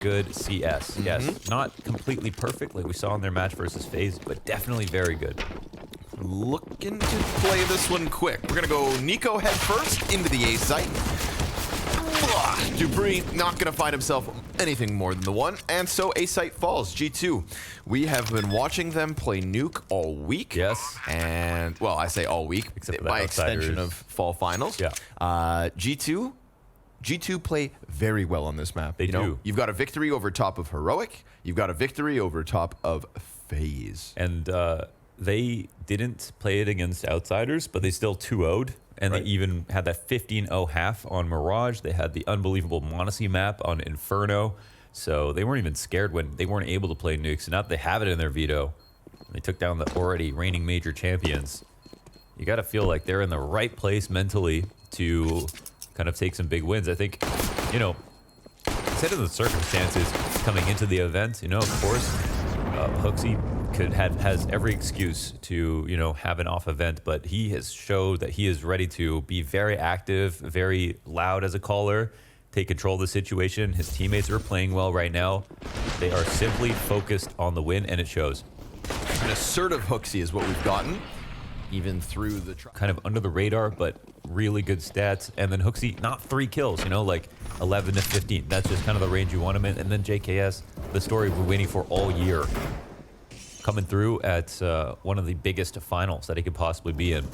good CS. Yes, not completely perfect like we saw in their match versus FaZe, but definitely very good. Looking to play this one quick. We're gonna go niko head first into the A site. dupreeh not gonna find himself anything more than the one, and so A site falls. G2. We have been watching them play NUKE all week. Yes. And well, I say all week, except by extension of fall finals. Yeah. G2 play very well on this map. They do. You've got a victory over top of Heroic. You've got a victory over top of FaZe. And they didn't play it against outsiders, but they still 2-0'd. And Right. they even had that 15-0 half on Mirage. They had the unbelievable Monacy map on Inferno. So they weren't even scared when they weren't able to play NUKE. So now that they have it in their veto, they took down the already reigning major champions. You got to feel like they're in the right place mentally to kind of take some big wins. I think, you know, considering the circumstances coming into the event, you know, of course, HooXi has every excuse to, you know, have an off event, but he has showed that he is ready to be very active, very loud as a caller, take control of the situation. His teammates are playing well right now. They are simply focused on the win, and it shows. An assertive HooXi is what we've gotten, even through the kind of under the radar, but really good stats. And then HooXi, not 3 kills, you know, like 11 to 15. That's just kind of the range you want him in. And then JKS, the story we're waiting for all year, coming through at one of the biggest finals that he could possibly be in.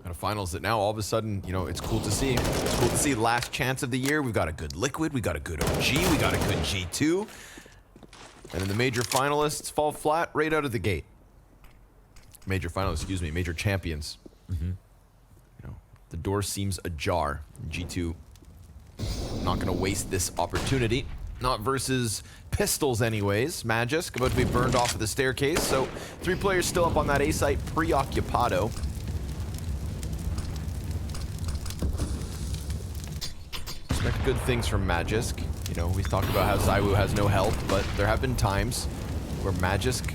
Got a finals that now all of a sudden, you know, it's cool to see. It's cool to see last chance of the year. We've got a good Liquid, we got a good OG, we got a good G2. And then the major finalists fall flat right out of the gate. Major finalists, excuse me, major champions. You know, the door seems ajar. G2 not gonna waste this opportunity. Not versus pistols anyways. Magisk about to be burned off of the staircase. So 3 players still up on that A site, preoccupado. Expect good things from Magisk. You know, we talked about how ZywOo has no help, but there have been times where Magisk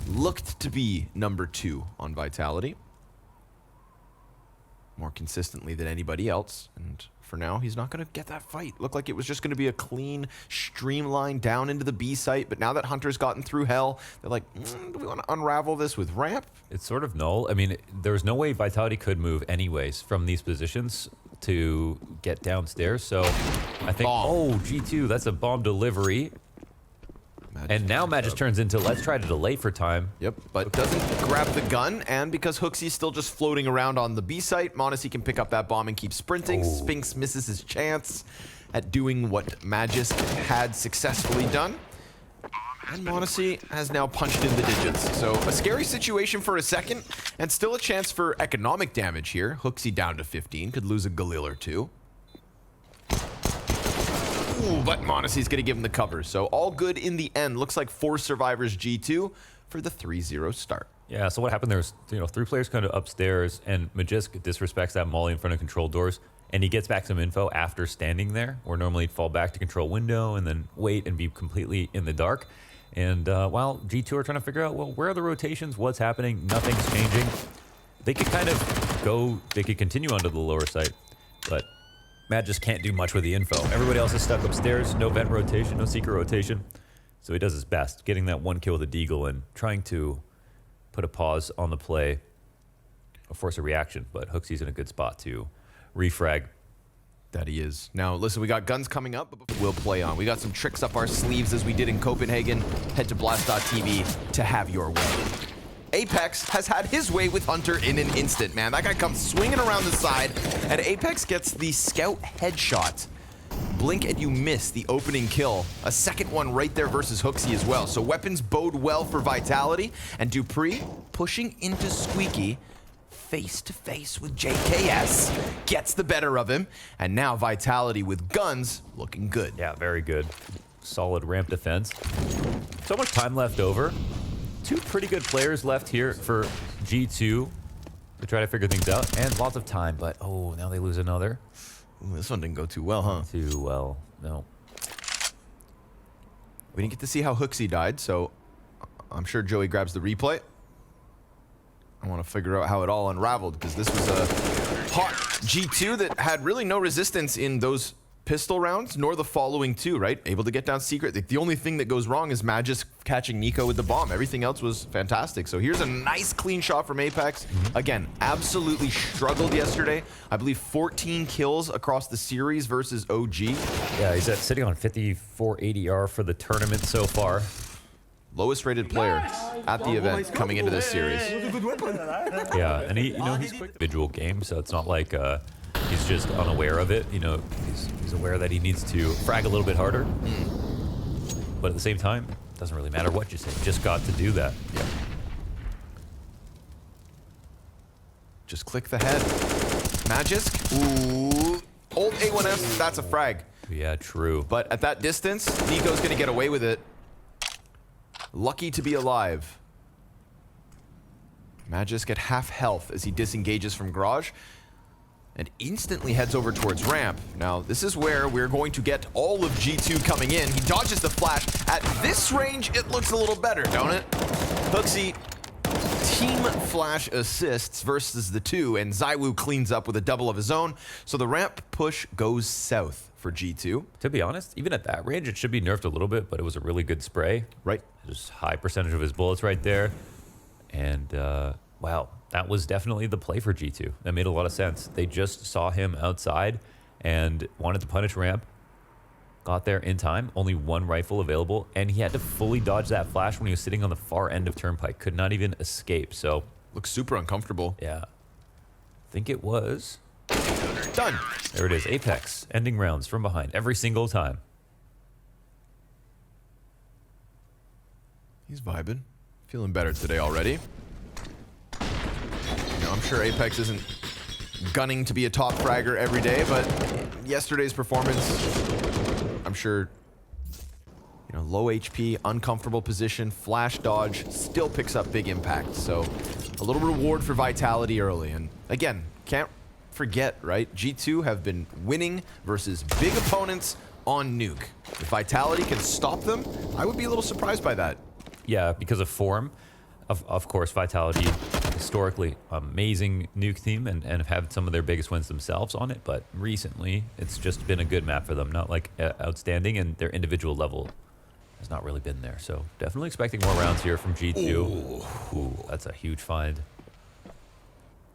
looked to be number 2 on Vitality. More consistently than anybody else. And for now, he's not going to get that fight. Looked like it was just going to be a clean, streamline down into the B site. But now that Hunter's gotten through hell, they're like, do we want to unravel this with ramp? It's sort of null. I mean, there's no way Vitality could move anyways from these positions to get downstairs. So I think, oh, G2, that's a bomb delivery. And now Magisk turns into, let's try to delay for time. Yep, but doesn't grab the gun, and because HooXi's still just floating around on the B site, Monacy can pick up that bomb and keep sprinting. Spinks misses his chance at doing what Magisk had successfully done. And Monacy has now punched in the digits. So a scary situation for a second, and still a chance for economic damage here. HooXi down to 15, could lose a Galil or 2. Ooh, but Monacy's going to give him the cover. So all good in the end. Looks like 4 survivors G2 for the 3-0 start. Yeah, so what happened there was, you know, 3 players kind of upstairs, and Magisk disrespects that molly in front of control doors, and he gets back some info after standing there, where normally he'd fall back to control window and then wait and be completely in the dark. And while G2 are trying to figure out, well, where are the rotations? What's happening? Nothing's changing. They could kind of go, they could continue onto the lower site, but Magisk can't do much with the info. Everybody else is stuck upstairs. No vent rotation, no secret rotation. So he does his best, getting that 1 kill with a deagle and trying to put a pause on the play or force a reaction. But HooXi's in a good spot to refrag. That he is. Now, listen, we got guns coming up, but we'll play on. We got some tricks up our sleeves as we did in Copenhagen. Head to blast.tv to have your way. Apex has had his way with Hunter in an instant, man. That guy comes swinging around the side, and Apex gets the scout headshot. Blink and you miss the opening kill. A second one right there versus HooXi as well. So weapons bode well for Vitality, and dupreeh pushing into Squeaky face to face with JKS. Gets the better of him, and now Vitality with guns looking good. Yeah, very good. Solid ramp defense. So much time left over. 2 pretty good players left here for G2 to try to figure things out, and lots of time, but oh, now they lose another. Ooh, this one didn't go too well, huh? Too well, no. We didn't get to see how HooXi died, so I'm sure Joey grabs the replay. I want to figure out how it all unraveled, because this was a hot G2 that had really no resistance in those pistol rounds, nor the following two, right? Able to get down secret. The only thing that goes wrong is Magis catching niko with the bomb. Everything else was fantastic. So here's a nice clean shot from Apex. Again, absolutely struggled yesterday. I believe 14 kills across the series versus OG. Yeah, he's sitting on 54 ADR for the tournament so far. Lowest rated player at the event coming into this series. Yeah, and he's quick individual game, so it's not like he's just unaware of it. You know, he's aware that he needs to frag a little bit harder. But at the same time, it doesn't really matter what you say. Just got to do that. Yeah. Just click the head. Magisk. Ooh. Old A1S, that's a frag. Yeah, true. But at that distance, niko's going to get away with it. Lucky to be alive. Magisk at half health as he disengages from Garage and instantly heads over towards ramp. Now, this is where we're going to get all of G2 coming in. He dodges the flash. At this range, it looks a little better, don't it? Hooksy, team flash assists versus the two, and ZywOo cleans up with a double of his own. So the ramp push goes south for G2. To be honest, even at that range, it should be nerfed a little bit, but it was a really good spray. Right. Just high percentage of his bullets right there. And, wow, that was definitely the play for G2. That made a lot of sense. They just saw him outside and wanted to punish ramp. Got there in time. Only one rifle available. And he had to fully dodge that flash when he was sitting on the far end of Turnpike. Could not even escape. So, looks super uncomfortable. yeah. I think it was done. There it is. Apex. Ending rounds from behind every single time. He's vibing. Feeling better today already. You know, I'm sure Apex isn't gunning to be a top fragger every day, but yesterday's performance, I'm sure, you know, low HP, uncomfortable position, flash dodge, still picks up big impact. So a little reward for Vitality early. And again, can't forget, right? G2 have been winning versus big opponents on Nuke. If Vitality can stop them, I would be a little surprised by that. Yeah, because of form. Of course, Vitality, historically, amazing Nuke team and have had some of their biggest wins themselves on it. But recently, it's just been a good map for them. Not like outstanding, and their individual level has not really been there. So definitely expecting more rounds here from G2. Ooh, that's a huge find.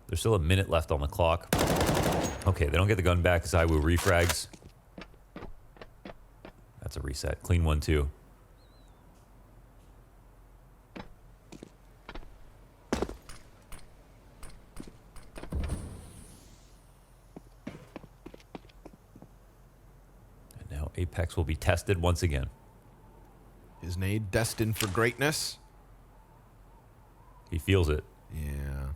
There's still a minute left on the clock. Okay, they don't get the gun back. ZywOo refrags. That's a reset. Clean 1-2. Apex will be tested once again. Is nade destined for greatness? He feels it. Yeah.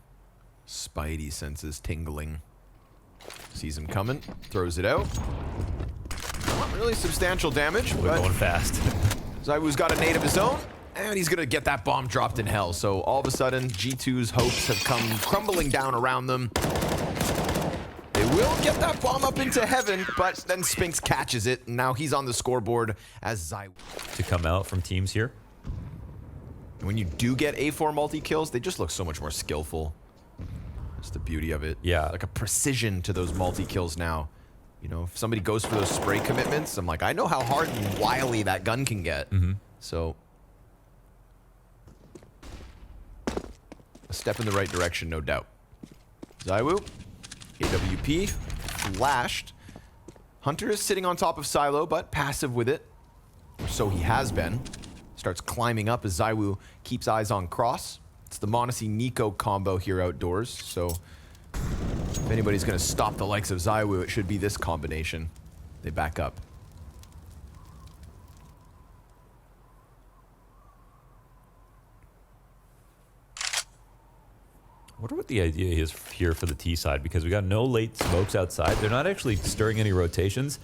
Spidey senses tingling. Sees him coming, throws it out. Not really substantial damage, We're but going fast. ZywOo's got a nade of his own, and he's gonna get that bomb dropped in hell. So all of a sudden, G2's hopes have come crumbling down around them. They will get that bomb up into heaven, but then Spinks catches it, and now he's on the scoreboard as ZywOo. To come out from teams here. And when you do get A4 multi-kills, they just look so much more skillful. That's the beauty of it. Yeah. Like a precision to those multi-kills now. You know, if somebody goes for those spray commitments, I'm like, I know how hard and wily that gun can get. So, a step in the right direction, no doubt. ZywOo. AWP, flashed. Hunter is sitting on top of Silo, but passive with it. Or so he has been. Starts climbing up as ZywOo keeps eyes on Cross. It's the Monacy niko combo here outdoors, so if anybody's going to stop the likes of ZywOo, it should be this combination. They back up. I wonder what the idea is here for the T side, because we got no late smokes outside. They're not actually stirring any rotations.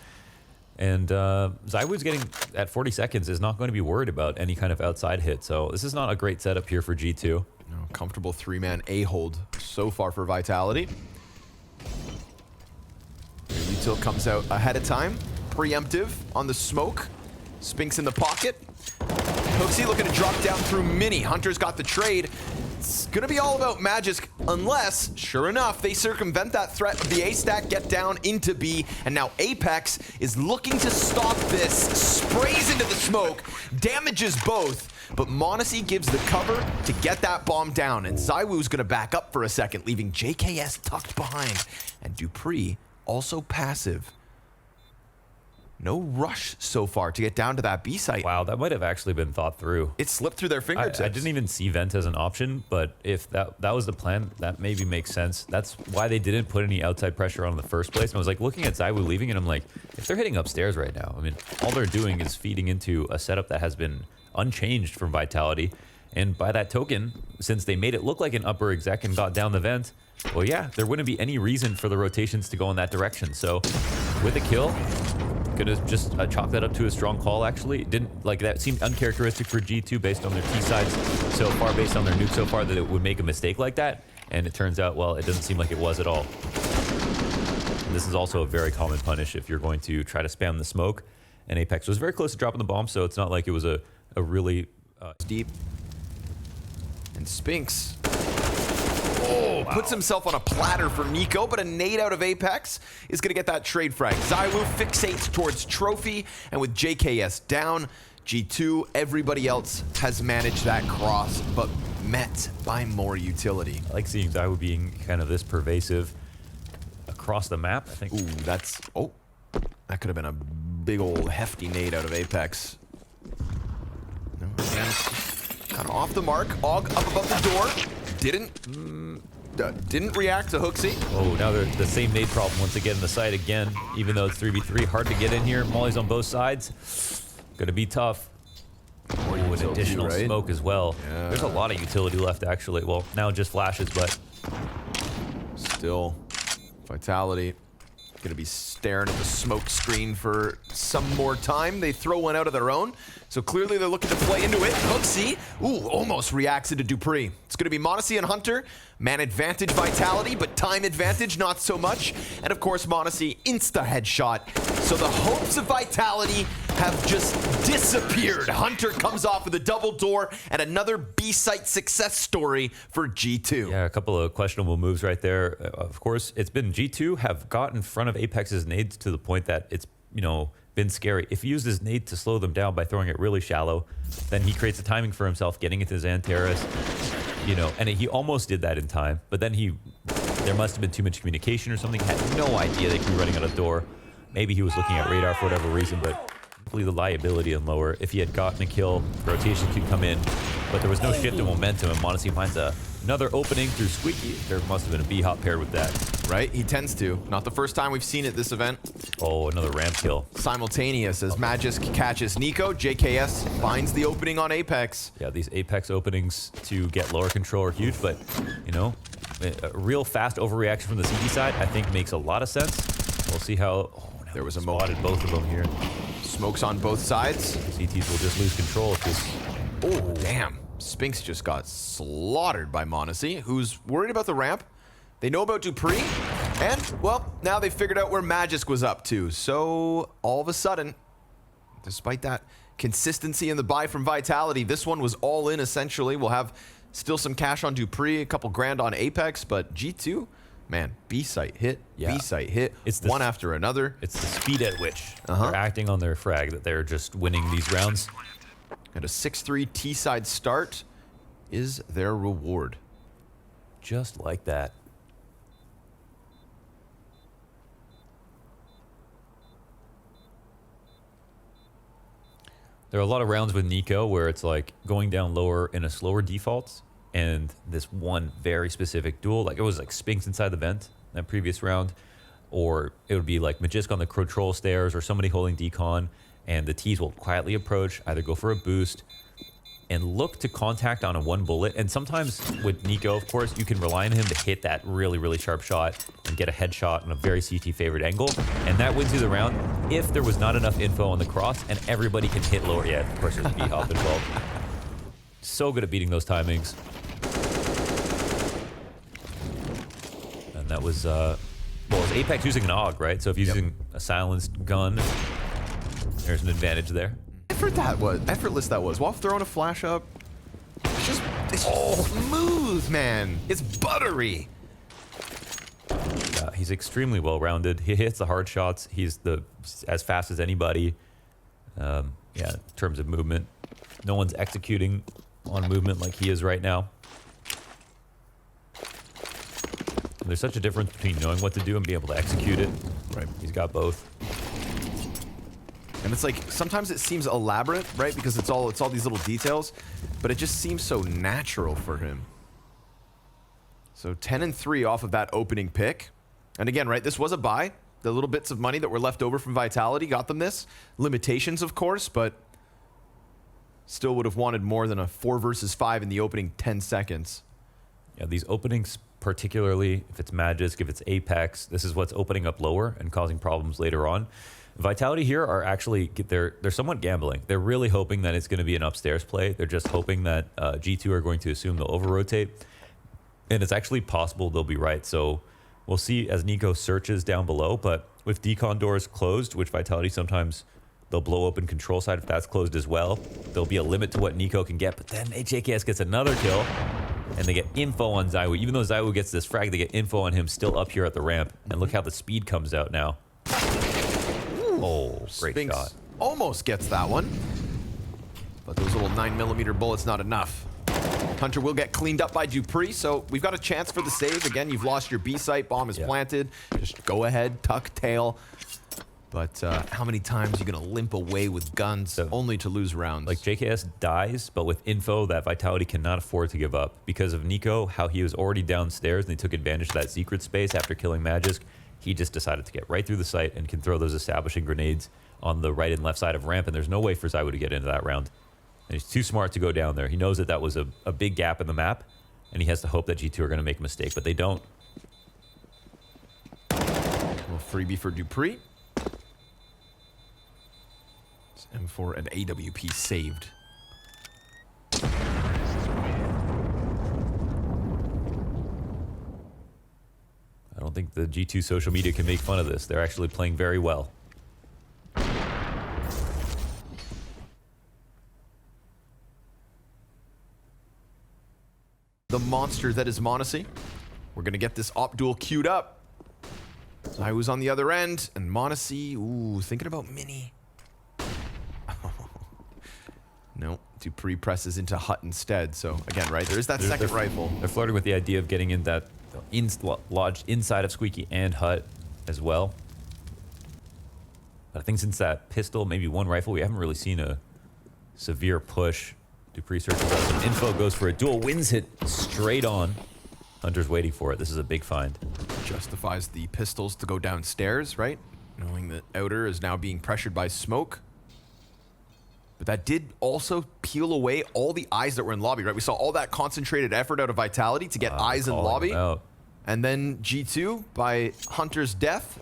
And ZywOo's getting, at 40 seconds, is not going to be worried about any kind of outside hit. So this is not a great setup here for G2. No, comfortable three-man A-hold so far for Vitality. Util comes out ahead of time. Preemptive on the smoke. Spinks in the pocket. Hooksy looking to drop down through Mini. Hunter's got the trade. it's gonna be all about Magisk unless, sure enough, they circumvent that threat of the A stack, get down into B, and now Apex is looking to stop this, sprays into the smoke, damages both, but Monacy gives the cover to get that bomb down, and ZywOo's gonna back up for a second, leaving JKS tucked behind, and dupreeh also passive. No rush so far to get down to that B site. Wow, that might have actually been thought through. It slipped through their fingertips. I didn't even see vent as an option, but if that was the plan, that maybe makes sense. That's why they didn't put any outside pressure on in the first place. And I was like looking at ZywOo leaving, and I'm like, if they're hitting upstairs right now, I mean, all they're doing is feeding into a setup that has been unchanged from Vitality. And by that token, since they made it look like an upper exec and got down the vent, well, yeah, there wouldn't be any reason for the rotations to go in that direction. So with a kill, gonna just chalk that up to a strong call. Actually, it didn't like that seemed uncharacteristic for G2 based on their T sides so far, based on their nuke so far, that it would make a mistake like that. And it turns out, well, it doesn't seem like it was at all. And this is also a very common punish if you're going to try to spam the smoke. And Apex was very close to dropping the bomb, so it's not like it was a really deep. And Spinks puts himself on a platter for niko, but a nade out of Apex is going to get that trade frag. ZywOo fixates towards Trophy, and with JKS down, G2, everybody else has managed that cross, but met by more utility. I like seeing ZywOo being kind of this pervasive across the map, I think. Ooh, that's... Oh, that could have been a big old hefty nade out of Apex. No, again, kind of off the mark. Og up above the door. Didn't react to Hooksy. Oh, now they're the same nade problem once again in the site again. Even though it's 3v3, hard to get in here. Molly's on both sides. Gonna be tough. Oh, an additional smoke as well. Yeah. There's a lot of utility left, actually. Well, now just flashes, but still, Vitality gonna be staring at the smoke screen for some more time. They throw one out of their own, so clearly they're looking to play into it. Hooksy, ooh, almost reacts into dupreeh. It's gonna be Monacy and Hunter. Man advantage Vitality, but time advantage not so much. And of course, Monacy insta headshot. So the hopes of Vitality have just disappeared. Hunter comes off with a double door and another B-site success story for G2. Yeah, a couple of questionable moves right there. Of course, it's been G2 have got in front of Apex's nades to the point that it's, you know, been scary. If he used his nade to slow them down by throwing it really shallow, then he creates a timing for himself, getting into xantares, you know, and he almost did that in time, but then there must have been too much communication or something. Had no idea they could be running out of door. Maybe he was looking at radar for whatever reason, but the liability and lower. If he had gotten a kill, rotation could come in, but there was no shift in momentum, and Monacy finds another opening through Squeaky. There must have been a B-hop paired with that. Right, he tends to. Not the first time we've seen it this event. Oh, another ramp kill. Simultaneous as Magisk catches niko, JKS finds the opening on Apex. Yeah, these Apex openings to get lower control are huge, but, you know, a real fast overreaction from the CT side, I think, makes a lot of sense. We'll see how... Oh, there was a spotted both of them here. Smokes on both sides. CTs will just lose control if this... Oh, damn. Spinks just got slaughtered by Monacy, who's worried about the ramp. They know about dupreeh, and, well, now they figured out where Magisk was up to. So, all of a sudden, despite that consistency in the buy from Vitality, this one was all in, essentially. We'll have still some cash on dupreeh, a couple grand on Apex, but G2... Man, B-site hit, yeah. B-site hit, it's one after another. It's the speed at which they're acting on their frag that they're just winning these rounds. And a 6-3 T-side start is their reward. Just like that. There are a lot of rounds with niko where it's like going down lower in a slower default. And this one very specific duel, like it was like Spinks inside the vent that previous round, or it would be like Magisk on the control stairs or somebody holding decon, and the T's will quietly approach, either go for a boost and look to contact on a one bullet. And sometimes with niko, of course, you can rely on him to hit that really, really sharp shot and get a headshot on a very CT favored angle. And that wins you the round if there was not enough info on the cross and everybody can hit lower. Yeah, of course there's B-hop involved. So good at beating those timings. And that was, well, it's Apex using an AUG, right? So if you're using a silenced gun, there's an advantage there. Effortless that was. While throwing a flash up, it's just It's smooth, man. It's buttery. He's extremely well-rounded. He hits the hard shots. He's as fast as anybody. Yeah, in terms of movement. No one's executing on movement like he is right now. And there's such a difference between knowing what to do and being able to execute it. Right. He's got both. And it's like, sometimes it seems elaborate, right? Because it's all these little details, but it just seems so natural for him. So 10-3 off of that opening pick. And again, right, this was a buy. The little bits of money that were left over from Vitality got them this. Limitations, of course, but still would have wanted more than a 4 versus 5 in the opening 10 seconds. Yeah, these openings, particularly if it's Magisk, if it's Apex, this is what's opening up lower and causing problems later on. Vitality here are actually, they're somewhat gambling. They're really hoping that it's going to be an upstairs play. They're just hoping that G2 are going to assume they'll over-rotate. And it's actually possible they'll be right. So we'll see as niko searches down below. But with decon doors closed, which Vitality sometimes they'll blow open control side if that's closed as well, there'll be a limit to what niko can get. But then JKS gets another kill. And they get info on ZywOo. Even though ZywOo gets this frag, they get info on him still up here at the ramp. And look how the speed comes out now. Oh, great Spinks shot. Almost gets that one. But those little 9mm bullets not enough. Hunter will get cleaned up by dupreeh, so we've got a chance for the save. Again, you've lost your B site. Bomb is planted. Just go ahead, tuck tail. But how many times are you going to limp away with guns only to lose rounds? Like JKS dies, but with info that Vitality cannot afford to give up. Because of niko, how he was already downstairs and they took advantage of that secret space after killing Magisk, he just decided to get right through the site and can throw those establishing grenades on the right and left side of ramp, and there's no way for ZywOo to get into that round. And he's too smart to go down there. He knows that that was a big gap in the map, and he has to hope that G2 are going to make a mistake, but they don't. A little freebie for dupreeh. It's M4 and AWP saved. I don't think the G2 social media can make fun of this. They're actually playing very well. The monster that is Monacy. We're going to get this op duel queued up. ZywOo's on the other end, and Monacy, ooh, thinking about Mini. No, dupreeh presses into Hut instead. So again, right, there is that second rifle. They're flirting with the idea of getting in that lodged inside of Squeaky and Hut as well. But I think since that pistol, maybe one rifle, we haven't really seen a severe push. dupreeh searches out some info, goes for a dual wins hit straight on. Hunter's waiting for it. This is a big find. Justifies the pistols to go downstairs, right? Knowing that Outer is now being pressured by smoke. But that did also peel away all the eyes that were in lobby, right? We saw all that concentrated effort out of Vitality to get eyes in lobby. And then G2 by Hunter's death.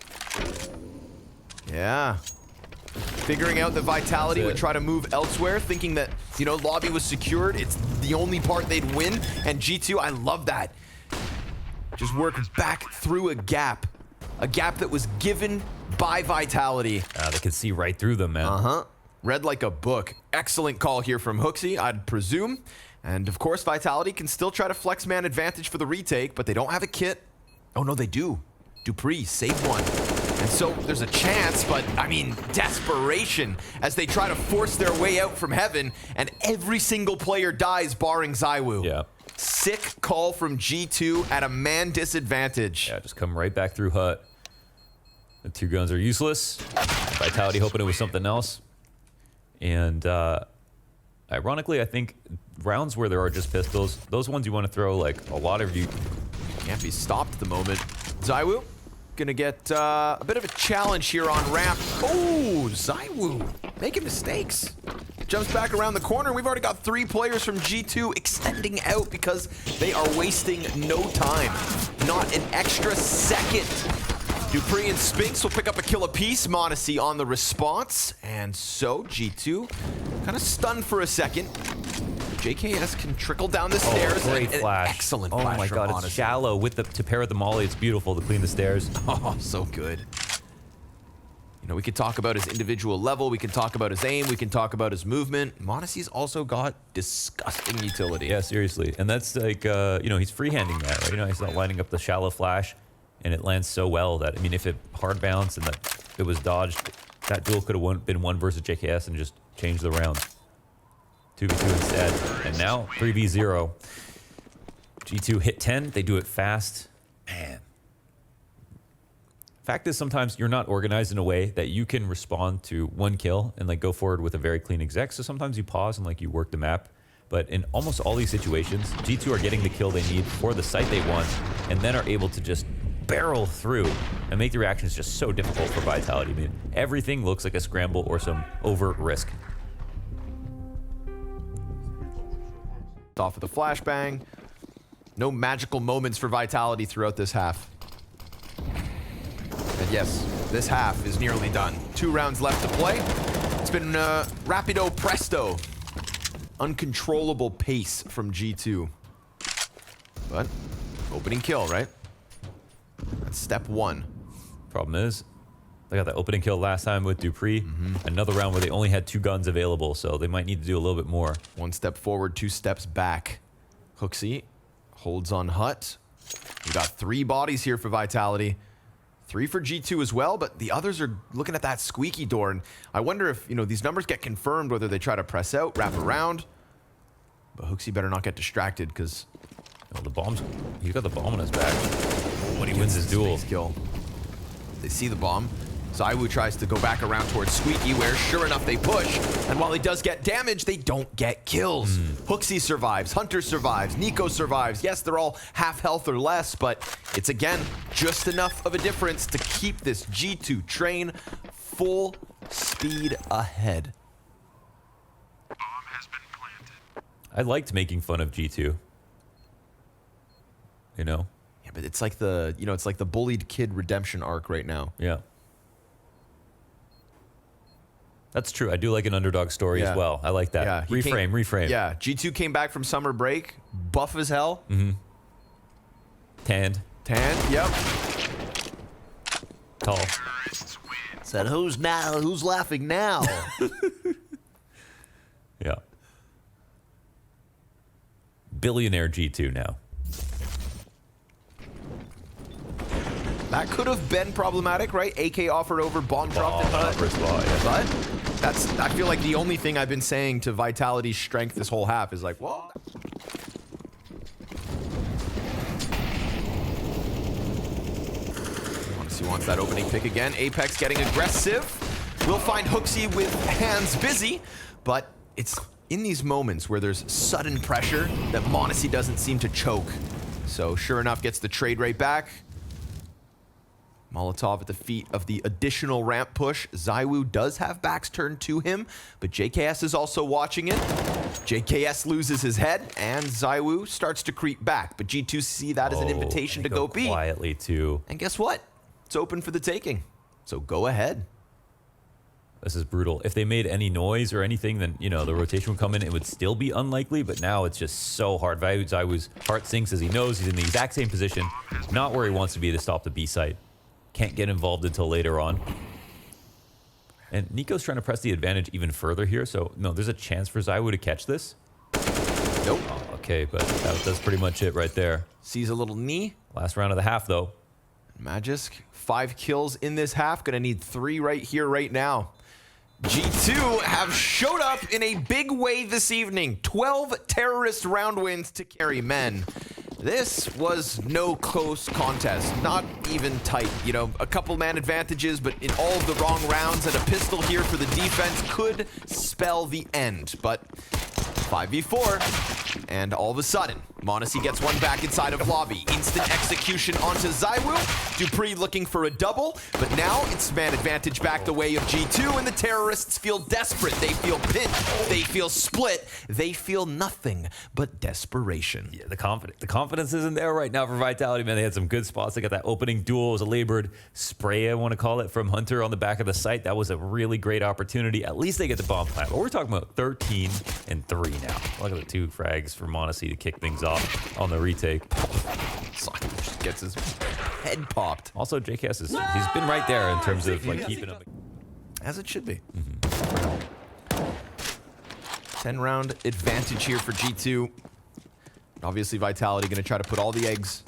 Yeah. Figuring out that Vitality would try to move elsewhere, thinking that, you know, lobby was secured. It's the only part they'd win. And G2, I love that. Just work back through a gap that was given by Vitality. They can see right through them, man. Read like a book. Excellent call here from Hooksy, I'd presume. And of course, Vitality can still try to flex man advantage for the retake, but they don't have a kit. Oh no, they do. dupreeh saved one. And so there's a chance, but I mean, desperation as they try to force their way out from heaven, and every single player dies barring ZywOo. Yeah. Sick call from G2 at a man disadvantage. Yeah, just come right back through Hut. The two guns are useless. Vitality hoping it was something else. And ironically, I think rounds where there are just pistols, those ones you want to throw, like a lot of you can't be stopped at the moment. ZywOo gonna get a bit of a challenge here on ramp. Oh, ZywOo making mistakes. Jumps back around the corner. We've already got 3 players from G2 extending out because they are wasting no time. Not an extra second. dupreeh and Spinks will pick up a kill apiece. Monacy on the response. And so G2 kind of stunned for a second. JKS can trickle down the stairs. Great flash. Excellent flash. Oh my god, it's shallow with the to pair with the molly. It's beautiful to clean the stairs. Oh, so good. You know, we could talk about his individual level, we can talk about his aim, we can talk about his movement. m0NESY's also got disgusting utility. Yeah, seriously. And that's like, you know, he's freehanding that, right? You know, he's not lining up the shallow flash, and it lands so well that, I mean, if it hard bounced and that it was dodged, that duel could have been one versus JKS and just changed the round. 2v2 instead. And now 3v0. G2 hit 10. They do it fast. Man. Fact is, sometimes you're not organized in a way that you can respond to one kill and like go forward with a very clean exec. So sometimes you pause and like you work the map. But in almost all these situations, G2 are getting the kill they need for the site they want, and then are able to just barrel through and make the reactions just so difficult for Vitality. I mean, everything looks like a scramble or some overt risk. Off with a flashbang. No magical moments for Vitality throughout this half. And yes, this half is nearly done. 2 rounds left to play. It's been rapido presto. Uncontrollable pace from G2. But opening kill, right? That's step 1. Problem is, they got the opening kill last time with Dupree. Another round where they only had 2 guns available, so they might need to do a little bit more. 1 step forward, 2 steps back. HooXi holds on Hut. We got 3 bodies here for Vitality. 3 for G2 as well, but the others are looking at that squeaky door, and I wonder if, you know, these numbers get confirmed, whether they try to press out, wrap around. But HooXi better not get distracted, because the bomb's... He's got the bomb on his back when he wins his duel. Kill. They see the bomb. ZywOo tries to go back around towards Squeaky, where sure enough they push, and while he does get damage, they don't get kills. HooXi survives, Hunter survives, niko survives. Yes, they're all half health or less, but it's again just enough of a difference to keep this G2 train full speed ahead. Bomb has been planted. I liked making fun of G2. You know? Yeah, but it's like the, you know, it's like the bullied kid redemption arc right now. Yeah. That's true. I do like an underdog story as well. I like that. Yeah, reframe. Yeah, G2 came back from summer break, buff as hell. Tanned. Yep. Tall. Said, who's laughing now? Yeah. Billionaire G2 now. That could have been problematic, right? AK offered over, bomb dropped in Hut. But that's, I feel like the only thing I've been saying to Vitality's strength this whole half is like, well. m0NESY wants that opening pick again. Apex getting aggressive. We'll find HooXi with hands busy, but it's in these moments where there's sudden pressure that m0NESY doesn't seem to choke. So sure enough, gets the trade right back. Molotov at the feet of the additional ramp push. ZywOo does have backs turned to him, but JKS is also watching it. JKS loses his head, and ZywOo starts to creep back, but G2 see that as an invitation to go B. Quietly, too. And guess what? It's open for the taking, so go ahead. This is brutal. If they made any noise or anything, then, you know, the rotation would come in. It would still be unlikely, but now it's just so hard. ZywOo's heart sinks as he knows he's in the exact same position, not where he wants to be to stop the B site. Can't get involved until later on. And niko's trying to press the advantage even further here, so no, there's a chance for ZywOo to catch this. Nope. Oh, okay, but that's pretty much it right there. Sees a little knee. Last round of the half, though. Magisk, 5 kills in this half. Gonna need 3 right here, right now. G2 have showed up in a big way this evening. 12 terrorist round wins to carry men. This was no close contest, not even tight. You know, a couple man advantages, but in all of the wrong rounds, and a pistol here for the defense could spell the end. But 5v4, and all of a sudden, m0NESY gets one back inside of lobby. Instant execution onto ZywOo. Dupree looking for a double, but now it's man advantage back the way of G2, and the terrorists feel desperate. They feel pinched. They feel split. They feel nothing but desperation. Yeah, the confidence isn't there right now for Vitality, man. They had some good spots. They got that opening duel. It was a labored spray, I want to call it, from Hunter on the back of the site. That was a really great opportunity. At least they get the bomb plant. But we're talking about 13 and 3 now. Look at the 2 frags for m0NESY to kick things off on the retake. Gets his head popped. Also, JKS he's been right there in terms of like keeping up. As it should be. 10-round advantage here for G2. Obviously, Vitality going to try to put all the eggs.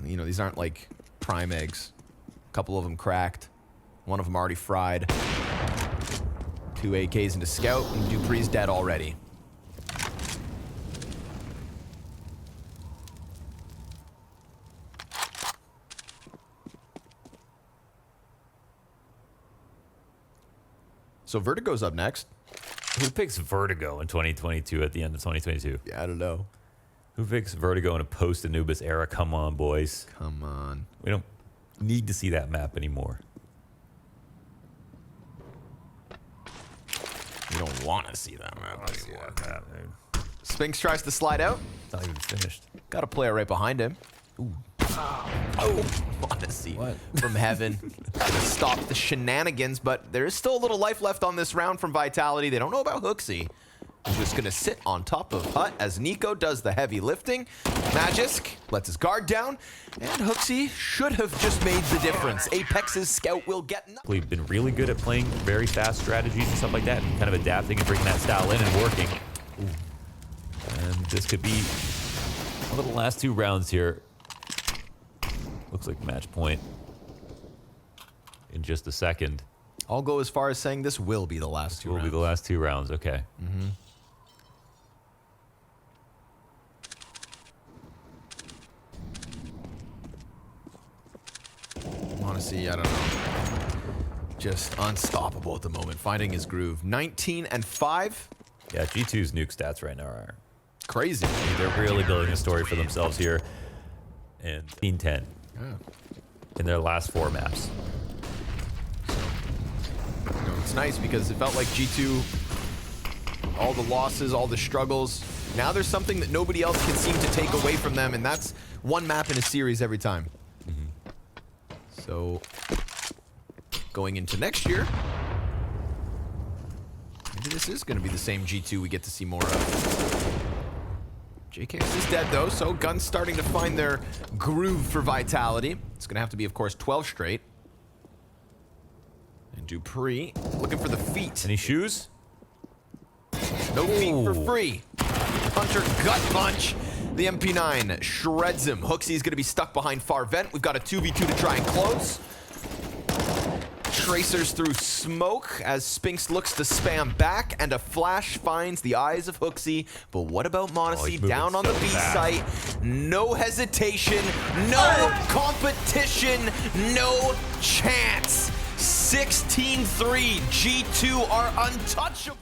You know, these aren't like prime eggs. A couple of them cracked. One of them already fried. 2 AKs into Scout, and Dupree's dead already. So Vertigo's up next. Who picks Vertigo in 2022 at the end of 2022? Yeah, I don't know. Who picks Vertigo in a post-Anubis era? Come on, boys. Come on. We don't need to see that map anymore. We don't want to see that map Let's see anymore. that map, dude. Spinks tries to slide out. It's not even finished. Got a player right behind him. Ooh. Oh, Odyssey What? from heaven. To stop the shenanigans, but there is still a little life left on this round from Vitality. They don't know about Hooksy. He's just going to sit on top of Hut as niko does the heavy lifting. Magisk lets his guard down, and Hooksy should have just made the difference. Apex's Scout will get nothing. We've been really good at playing very fast strategies and stuff like that, and kind of adapting and bringing that style in and working. Ooh. And this could be one of the last 2 rounds here. Looks like match point in just a second. I'll go as far as saying this will be the last 2 Will rounds. be the last 2 rounds. Okay. Honestly, I don't know. Just unstoppable at the moment, finding his groove. 19 and 5. Yeah, G2's nuke stats right now are Crazy. they're really building a story for themselves here. And 10 Yeah. in their last 4 maps. You know, it's nice because it felt like G2, all the losses, all the struggles. Now there's something that nobody else can seem to take away from them, and that's 1 map in a series every time. So, going into next year, maybe this is going to be the same G2 we get to see more of. JKX is dead though, so Guns starting to find their groove for Vitality. It's going to have to be, of course, 12 straight. And Dupree looking for the feet. Any shoes? No feet for free. Hunter gut punch. The MP9 shreds him. Hooksy's going to be stuck behind far vent. We've got a 2v2 to try and close. Tracers through smoke as Spinks looks to spam back, and a flash finds the eyes of Hooksy. But what about Modesty he's moving down on the so B fast. site? No hesitation, no competition, no chance. 16-3, G2 are untouchable.